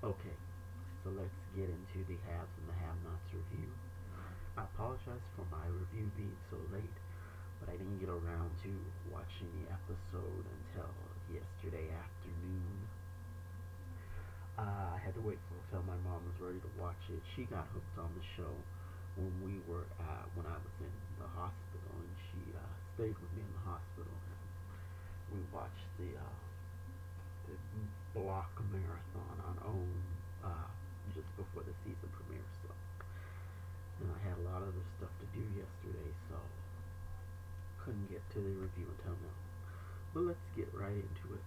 Okay, so let's get into the haves and the have-nots review. I apologize for my review being so late, but I didn't get around to watching the episode until yesterday afternoon. I had to wait for until my mom was ready to watch it. She got hooked on the show when I was in the hospital, and she stayed with me in the hospital. We watched the block marathon on OWN just before the season premiere. So, and I had a lot of other stuff to do yesterday, so couldn't get to the review until now. But let's get right into it.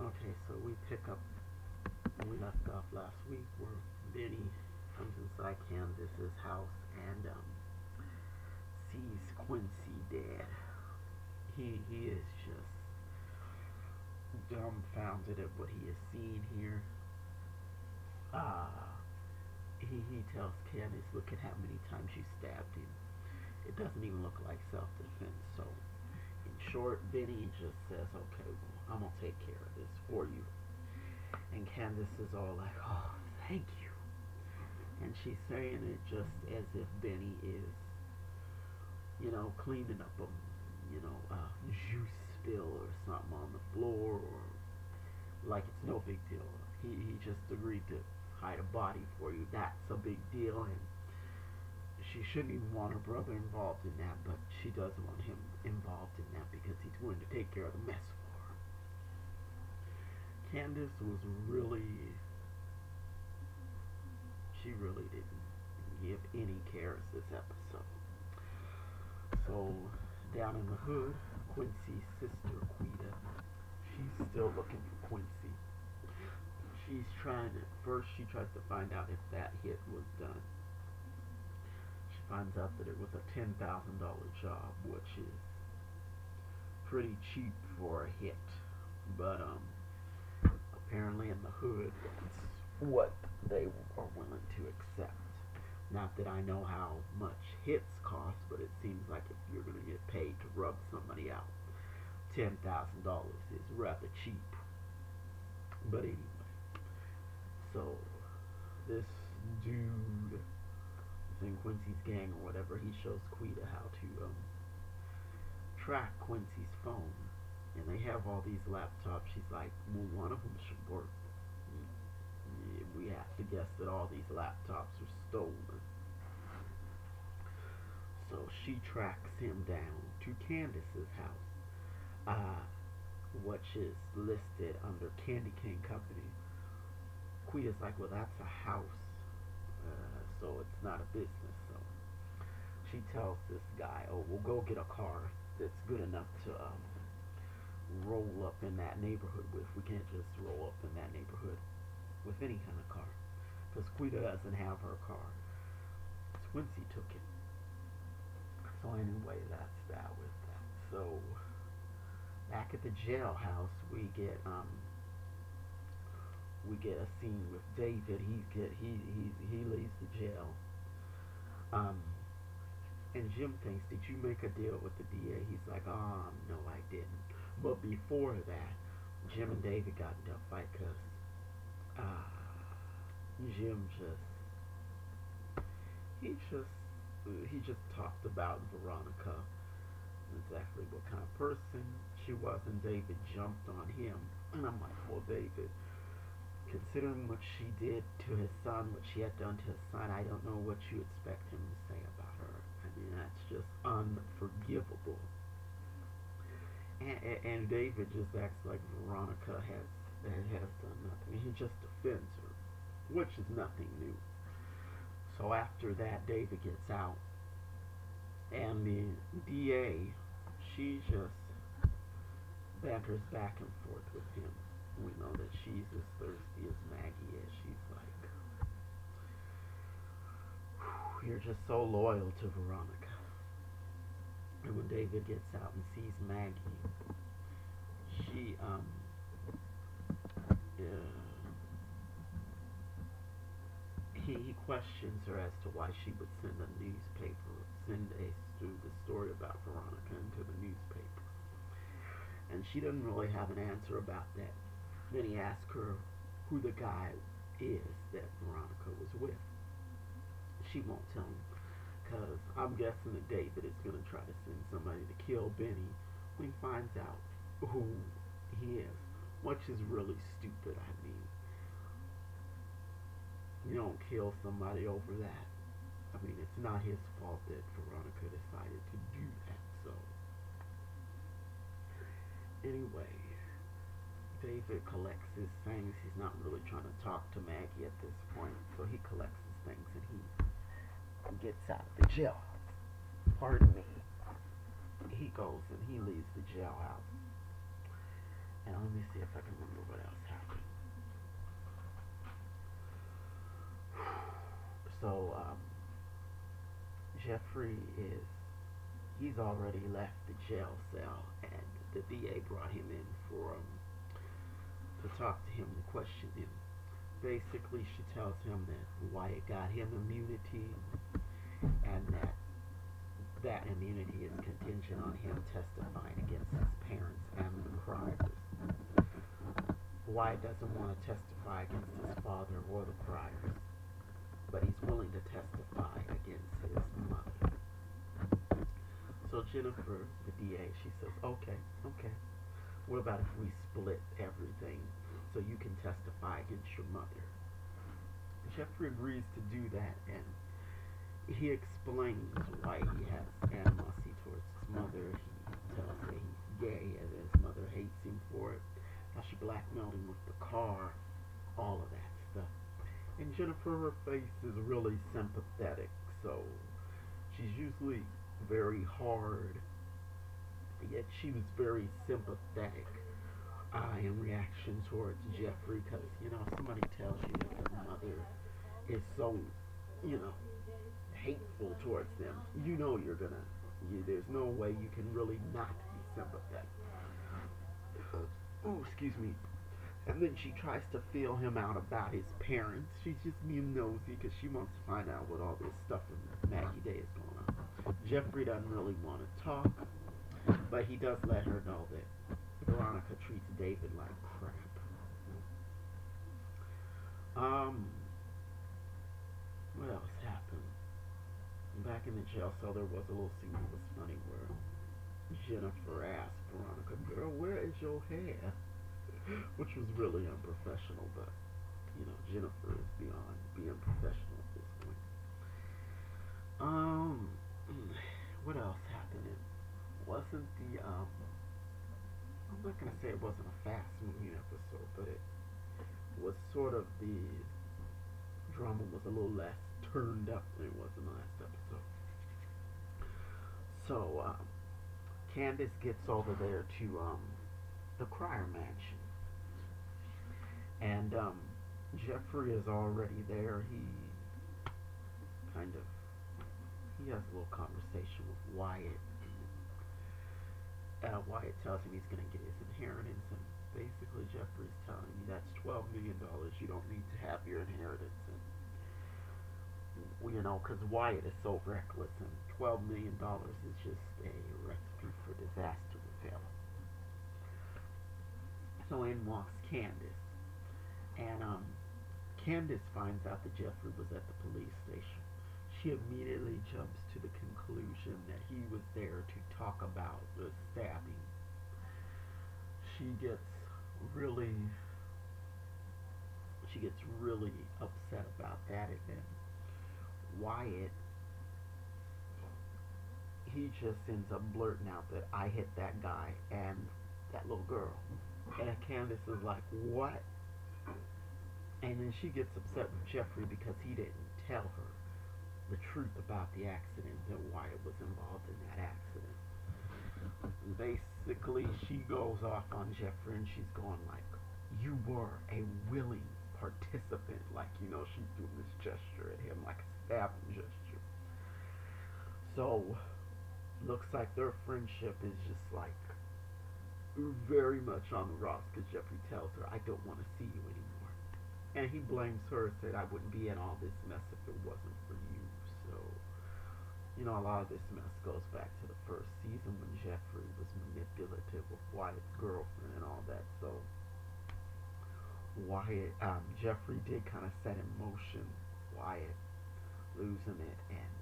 Okay, so we pick up when we left off last week, where Benny comes inside Candace's house and sees Quincy dead. He is just dumbfounded at what he has seen here. Uh, he tells Candace, look at how many times you stabbed him. It doesn't even look like self-defense. So, in short, Benny just says, okay, well, I'm going to take care of this for you. And Candace is all like, oh, thank you. And she's saying it just as if Benny is, cleaning up a juice spill or something on the floor, or like it's no big deal. He just agreed to hide a body for you. That's a big deal, and she shouldn't even want her brother involved in that, but she does want him involved in that because he's going to take care of the mess for her. Candace was she really didn't give any cares this episode. So, down in the hood, Quincy's sister, Quita, she's still looking for Quincy. First she tries to find out if that hit was done. She finds out that it was a $10,000 job, which is pretty cheap for a hit. But apparently in the hood, it's what they are willing to accept. Not that I know how much hits cost, but it seems like if you're going to get paid to rub somebody out, $10,000 is rather cheap. But anyway, so this dude is in Quincy's gang or whatever. He shows Quita how to track Quincy's phone, and they have all these laptops. She's like, well, one of them should work. We have to guess that all these laptops are stolen. So she tracks him down to Candace's house, which is listed under Candy Cane Company. Quita's like, well, that's a house, so it's not a business. So she tells this guy, oh, we'll go get a car that's good enough to roll up in that neighborhood with. We can't just roll up in that neighborhood with any kind of car, because Quita doesn't have her car. Quincy took it. So anyway, that's that with that. So back at the jailhouse, we get a scene with David. He leaves the jail. Um, and Jim thinks, did you make a deal with the DA? He's like, no, I didn't. But before that, Jim and David got into a fight because Jim he just he just talked about Veronica, exactly what kind of person she was, and David jumped on him. And I'm like, well, David, considering what she did to his son, what she had done to his son, I don't know what you expect him to say about her. I mean, that's just unforgivable. And David just acts like Veronica has done nothing. He just defends her, which is nothing new. So after that, David gets out, and the DA, she just banters back and forth with him. We know that she's as thirsty as Maggie is. She's like, you're just so loyal to Veronica. And when David gets out and sees Maggie, she he questions her as to why she would send the story about Veronica into the newspaper. And she doesn't really have an answer about that. Then he asks her who the guy is that Veronica was with. She won't tell him because I'm guessing that David is going to try to send somebody to kill Benny when he finds out who he is, which is really stupid. I mean, you don't kill somebody over that. I mean, it's not his fault that Veronica decided to do that. So, anyway, David collects his things. He's not really trying to talk to Maggie at this point, so he collects his things and he gets out of the jailhouse. Pardon me. He goes and he leaves the jailhouse. And let me see if I can remember what else happened. So, Jeffrey he's already left the jail cell, and the DA brought him in to talk to him and question him. Basically, she tells him that Wyatt got him immunity, and that immunity is contingent on him testifying against his parents and the Cryers. Wyatt doesn't want to testify against his father or the Cryers, but he's willing to testify against his mother. So Jennifer, the DA, she says, okay. What about if we split everything so you can testify against your mother? Jeffrey agrees to do that, and he explains why he has animosity towards his mother. He tells her he's gay and his mother hates him for it. How she blackmailed him with the car, all of that stuff. And Jennifer, her face is really sympathetic, so she's usually very hard, yet she was very sympathetic in reaction towards Jeffrey, because, somebody tells you that your mother is so, hateful towards them, there's no way you can really not be sympathetic. Oh, excuse me. And then she tries to feel him out about his parents. She's just being nosy because she wants to find out what all this stuff in Maggie Day is going on. Jeffrey doesn't really want to talk, but he does let her know that Veronica treats David like crap. What else happened? Back in the jail cell, there was a little scene that was funny where Jennifer asked Veronica, "Girl, where is your hair?" Which was really unprofessional, but Jennifer is beyond being professional at this point. Um, what else happened? It wasn't I'm not gonna say it wasn't a fast-moving episode, but it was sort of the drama was a little less turned up than it was in the last episode. So, Candace gets over there to the Cryer Mansion. And Jeffrey is already there. Kind of he has a little conversation with Wyatt. Wyatt tells him he's going to get his inheritance, and basically Jeffrey's telling me that's $12 million. You don't need to have your inheritance, and because Wyatt is so reckless, and $12 million is just a recipe for disaster with him. So in walks Candace. And Candace finds out that Jeffrey was at the police station. She immediately jumps to the conclusion that he was there to talk about the stabbing. She gets really upset about that, and then Wyatt, he just ends up blurting out that I hit that guy and that little girl. And Candace is like, what? And then she gets upset with Jeffrey because he didn't tell her the truth about the accident, that Wyatt was involved in that accident. And basically, she goes off on Jeffrey and she's going like, you were a willing participant. Like, she's doing this gesture at him, like a stabbing gesture. So, looks like their friendship is just like very much on the rocks because Jeffrey tells her, I don't want to see you anymore. And he blames her, said, I wouldn't be in all this mess if it wasn't for you. So, a lot of this mess goes back to the first season when Jeffrey was manipulative with Wyatt's girlfriend and all that. So, Wyatt, Jeffrey did kind of set in motion Wyatt losing it and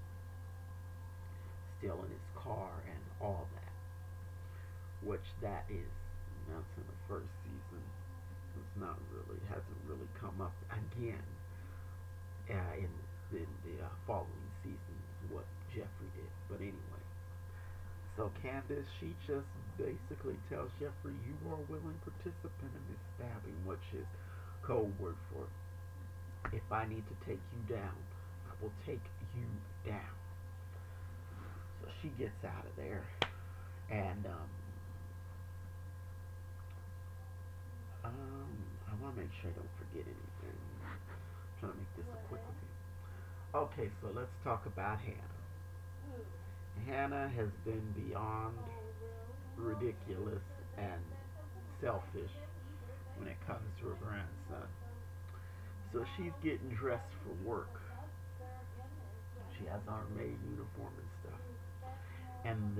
stealing his car and all that, which that's in the first season. It's not really hasn't really come up again in the following seasons what Jeffrey did. But anyway, so Candace, she just basically tells Jeffrey, you are a willing participant in this stabbing, which is code word for if I need to take you down, I will take you down. So she gets out of there, and I want to make sure I don't forget anything. I'm trying to make this a quick review. Okay, so let's talk about Hannah. Hannah has been beyond ridiculous and selfish when it comes to her grandson. So she's getting dressed for work. She has on her maid uniform and stuff. And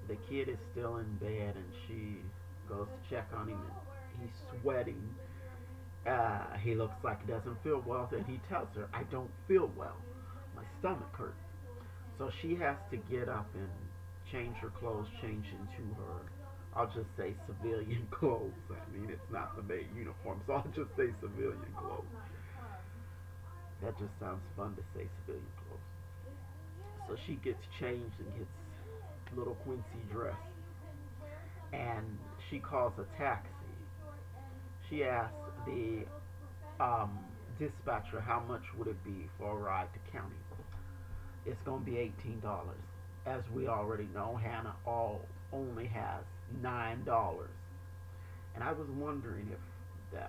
the kid is still in bed, and she goes to check on him, and he's sweating. He looks like he doesn't feel well, and he tells her, "I don't feel well. My stomach hurts." So she has to get up and change her clothes, change into her, I'll just say civilian clothes. I mean, it's not the maid uniform, so I'll just say civilian clothes. That just sounds fun to say civilian clothes. So she gets changed and gets little Quincy dressed. And she calls a taxi. She asks the um, dispatcher how much would it be for a ride to county. It's going to be $18. As we already know, Hannah only has $9. And I was wondering if the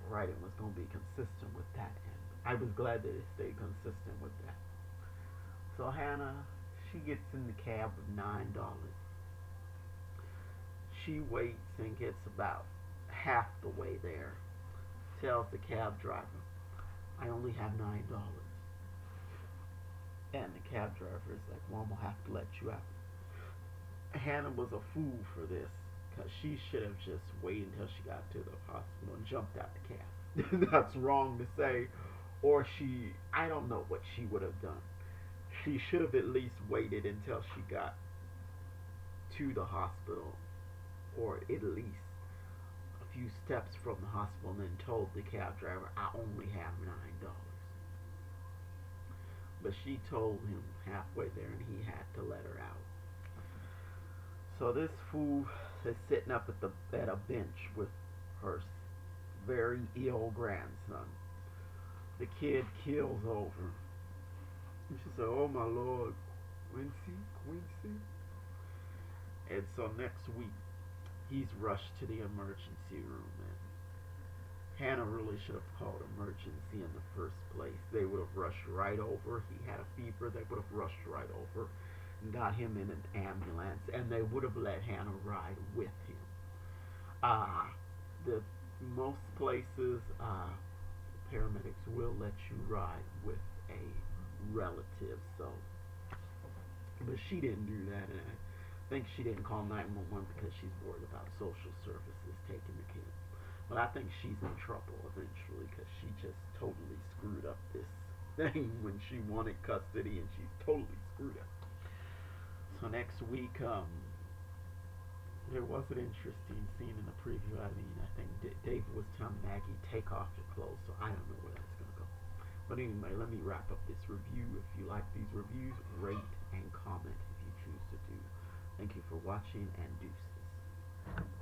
writing was going to be consistent with that. And I was glad that it stayed consistent with that. So Hannah, she gets in the cab with $9. She waits and gets about half the way there. Tells the cab driver, "I only have $9." And the cab driver is like, "Well, I'm gonna have to let you out." Hannah was a fool for this, because she should have just waited until she got to the hospital and jumped out the cab. That's wrong to say. Or I don't know what she would have done. She should have at least waited until she got to the hospital, or at least a few steps from the hospital, and then told the cab driver, "I only have $9." But she told him halfway there, and he had to let her out. So this fool is sitting up at a bench with her very ill grandson. The kid keels over. And she said, "Oh my Lord, Quincy, Quincy." And so next week, he's rushed to the emergency room. And Hannah really should have called emergency in the first place. They would have rushed right over. He had a fever. They would have rushed right over and got him in an ambulance. And they would have let Hannah ride with him. The most places, paramedics will let you ride with a relative. So, but she didn't do that, and I think she didn't call 911 because she's worried about social services taking the kid. But I think she's in trouble eventually because she just totally screwed up this thing when she wanted custody, and she's totally screwed up. So next week, there was an interesting scene in the preview. I mean, I think David was telling Maggie, "Take off your clothes," so I don't know where that's going to go. But anyway, let me wrap up this review. If you like these reviews, rate and comment if you choose to do. Thank you for watching, and deuces.